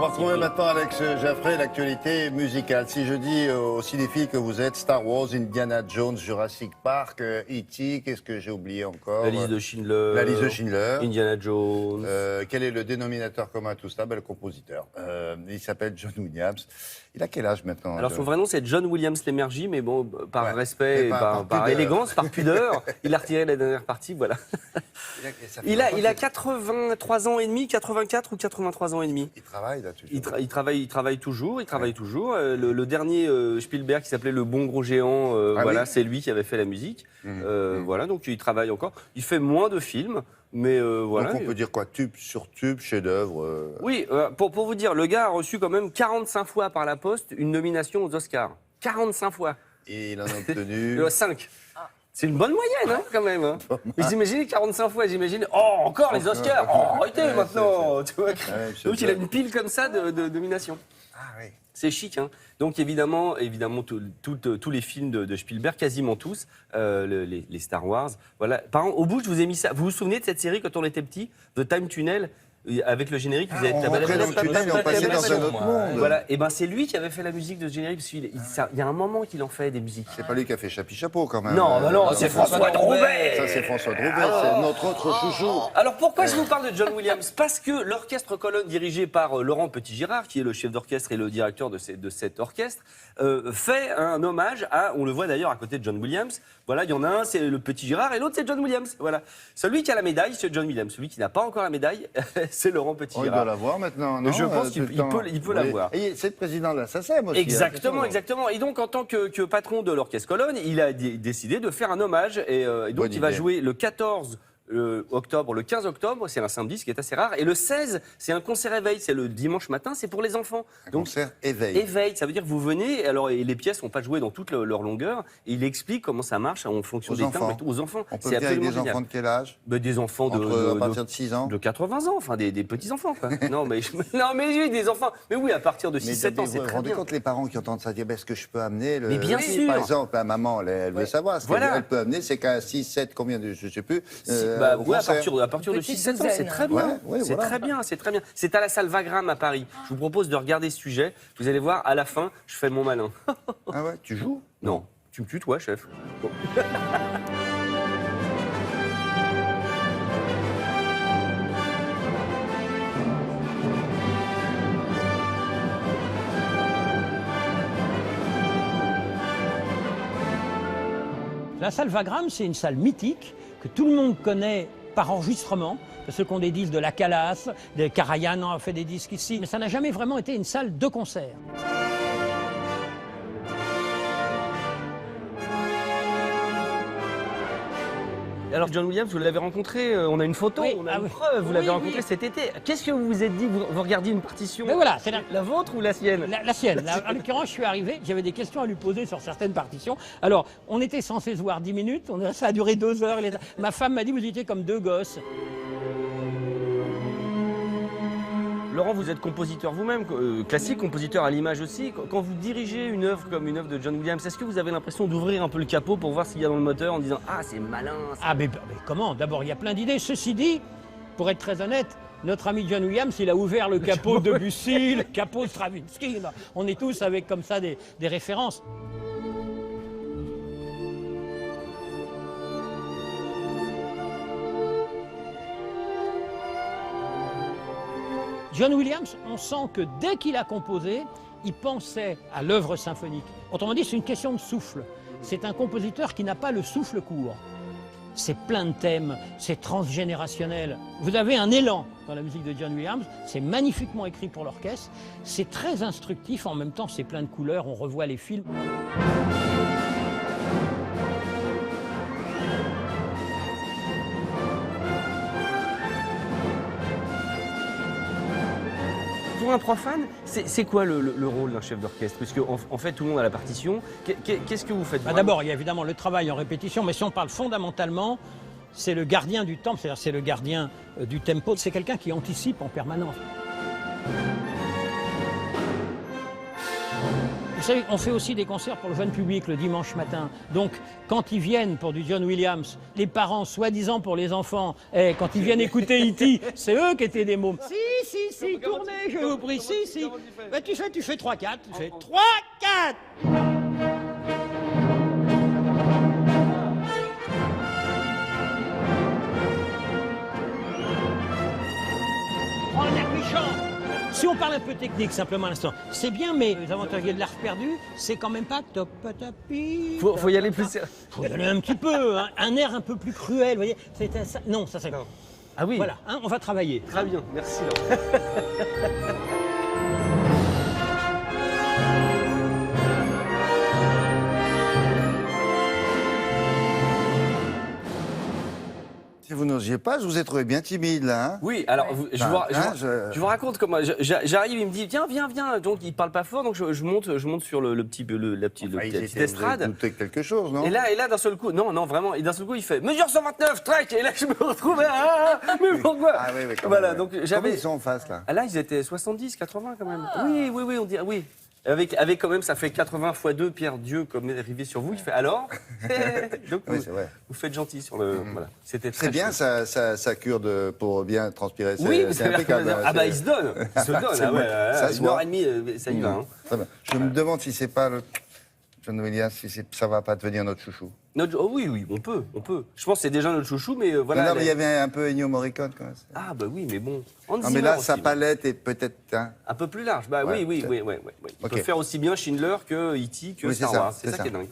va retrouver maintenant Alex Jaffray, l'actualité musicale. Si je dis aux cinéphiles que vous êtes Star Wars, Indiana Jones, Jurassic Park, E.T., qu'est-ce que j'ai oublié encore? La liste de Schindler. La liste de Schindler. Indiana Jones. Quel est le dénominateur commun à tout ça? Le compositeur. Il s'appelle John Williams. Il a quel âge maintenant? Alors son vrai nom c'est John Williams Lémergie, mais bon, par respect, et par élégance, élégance, par pudeur, il a retiré la dernière partie, voilà. Il a 83 ans et demi, 84 ou 83 ans et demi. Il travaille là toujours. Il travaille toujours. Le dernier Spielberg qui s'appelait Le Bon Gros Géant, voilà, oui. c'est lui qui avait fait la musique. Voilà, donc il travaille encore. Il fait moins de films, mais voilà. Donc on peut dire quoi? Tube sur tube, chef-d'œuvre. Oui, pour vous dire, le gars a reçu quand même 45 fois par la poste une nomination aux Oscars. 45 fois. Et il en a obtenu. 5. C'est une bonne moyenne, hein, quand même. Hein. Mais j'imagine 45 fois, j'imagine. Oh, encore les Oscars. Oh, arrêtez maintenant. Tu vois. Donc il a une pile comme ça de nominations. Ah oui. C'est chic, hein. Donc évidemment tous les films de Spielberg, quasiment tous, les Star Wars. Voilà. Par exemple, au bout, je vous ai mis ça. Vous vous souvenez de cette série quand on était petit, The Time Tunnel? Avec le générique, vous avez on rentrait dans le tunnel et on passait dans un autre monde. Voilà, et ben c'est lui qui avait fait la musique de ce générique. Parce il y a un moment qu'il en fait des musiques. C'est pas lui qui a fait Chapi Chapeau quand même. Non, non, c'est François Droubet. Ça c'est François Droubet, c'est notre autre chouchou. Alors pourquoi je vous parle de John Williams? Parce que l'orchestre colonne dirigé par Laurent Petit-Girard, qui est le chef d'orchestre et le directeur de cet orchestre, fait un hommage à, on le voit d'ailleurs à côté de John Williams. Voilà, il y en a un, c'est le Petit-Girard, et l'autre c'est John Williams. Voilà, celui qui a la médaille, c'est John Williams. Celui qui n'a pas encore la médaille, c'est Laurent Petit-Girard. Il doit l'avoir maintenant, non? Je pense qu'il peut l'avoir. Et c'est le président de la SACEM aussi. Exactement, exactement. Et donc, en tant que patron de l'Orchestre Colonne, il a décidé de faire un hommage. Et donc, il va jouer le 14 octobre, le 15 octobre, c'est un samedi, ce qui est assez rare. Et le 16, c'est un concert éveil, c'est le dimanche matin, c'est pour les enfants. Donc, concert éveil. Éveil, ça veut dire que vous venez, alors, et les pièces ne sont pas jouées dans toute leur longueur, et il explique comment ça marche en fonction des timbres et tout, aux enfants. On peut venir avec des enfants de quel âge? Des enfants à partir de 6 ans? De 80 ans, enfin des petits-enfants, quoi. non, mais oui, des enfants. Mais oui, à partir de 6-7 ans, c'est très bien. Vous vous rendez compte, les parents qui entendent ça dire, est-ce que je peux amener le... Mais bien sûr. Par exemple, la maman, elle veut savoir. Ce qu'elle peut amener, c'est qu'à 6, 7, combien de... Je ne sais plus. À partir de 6-7 ans, c'est très bien. C'est très bien, c'est très bien. C'est à la salle Wagram à Paris. Je vous propose de regarder ce sujet. Vous allez voir, à la fin, je fais mon malin. Ah ouais, tu joues? Non. Tu me tues, toi, chef. Bon. La salle Wagram, c'est une salle mythique que tout le monde connaît par enregistrement. Ceux qui ont des disques de La Calas, de Karajan a fait des disques ici. Mais ça n'a jamais vraiment été une salle de concert. Alors John Williams, vous l'avez rencontré, on a une photo, oui, on a une preuve, vous l'avez rencontré cet été. Qu'est-ce que vous vous êtes dit? Vous regardiez une partition? Mais voilà, c'est la vôtre ou la sienne? La sienne. En l'occurrence, je suis arrivé, j'avais des questions à lui poser sur certaines partitions. Alors, on était censé se voir 10 minutes, ça a duré 2 heures. Ma femme m'a dit, vous étiez comme 2 gosses. Laurent, vous êtes compositeur vous-même, classique, compositeur à l'image aussi. Quand vous dirigez une œuvre comme une œuvre de John Williams, est-ce que vous avez l'impression d'ouvrir un peu le capot pour voir s'il y a dans le moteur en disant « Ah, c'est malin !» Ah, mais comment? D'abord, il y a plein d'idées. Ceci dit, pour être très honnête, notre ami John Williams, il a ouvert le capot de Debussy, le capot de Stravinsky. On est tous avec comme ça des références. John Williams, on sent que dès qu'il a composé, il pensait à l'œuvre symphonique. Autrement dit, c'est une question de souffle. C'est un compositeur qui n'a pas le souffle court. C'est plein de thèmes, c'est transgénérationnel. Vous avez un élan dans la musique de John Williams, c'est magnifiquement écrit pour l'orchestre, c'est très instructif, en même temps c'est plein de couleurs, on revoit les films. Pour un profane, c'est quoi le rôle d'un chef d'orchestre? Parce qu'en fait, tout le monde a la partition. Qu'est-ce que vous faites? D'abord, il y a évidemment le travail en répétition, mais si on parle fondamentalement, c'est le gardien du temps, c'est-à-dire c'est le gardien du tempo. C'est quelqu'un qui anticipe en permanence. savez, on fait aussi des concerts pour le jeune public le dimanche matin. Donc, quand ils viennent pour du John Williams, les parents, soi-disant pour les enfants, quand ils viennent écouter E.T., c'est eux qui étaient des mômes. Si, tournez, je vous prie, si. Bah, tu fais 3-4, tu fais 3-4. Oh, l'air méchant. Si on parle un peu technique simplement à l'instant, c'est bien, mais les aventuriers de l'arche perdue, c'est quand même pas top tapi. Faut y aller plus sérieux. Faut y aller un petit peu, hein, un air un peu plus cruel, vous voyez. Ça, non, ça c'est. Ah oui. Voilà, hein, on va travailler. Très bien, merci. Laurent. Si vous n'osiez pas, je vous ai trouvé bien timide, là. Hein. Oui, alors je vous raconte comment j'arrive, il me dit viens. Donc il parle pas fort, donc je monte sur la petite estrade. Vous avez douté quelque chose, non? Et là d'un seul coup, non vraiment, et d'un seul coup il fait mesure 129, track, et là je me retrouve mais pourquoi? Ah oui, quand voilà, même. donc Combien j'avais. ils sont en face, là? Ah là ils étaient 70, 80 quand même. Oui, on dirait oui. Avec quand même, ça fait 80 x 2, Pierre Dieu, comme est arrivé sur vous. Il fait alors. Donc Oui, c'est vrai. vous faites gentil sur le. Voilà. C'était très C'est bien, chouette. ça cure pour bien transpirer. Oui, c'est impeccable. Ah bah il se donne. Il se donne. C'est Ah ouais, bon. Ça se une heure voit. et demie, ça y va. Hein. Très bien. Je me demande si c'est pas le John Williams, si ça va pas devenir notre chouchou. Oh oui, on peut. Je pense que c'est déjà notre chouchou, mais voilà. Non, mais il y avait un peu Ennio Morricone quand même. Ah bah oui, mais bon. Hans Non, mais Zimmer là, aussi, sa palette est peut-être. Hein. un peu plus large. Bah Ouais, oui. peut-être. Il Ok. peut faire aussi bien Schindler que E.T. que Oui, c'est Star ça, Wars. C'est c'est ça qui est ça. dingue.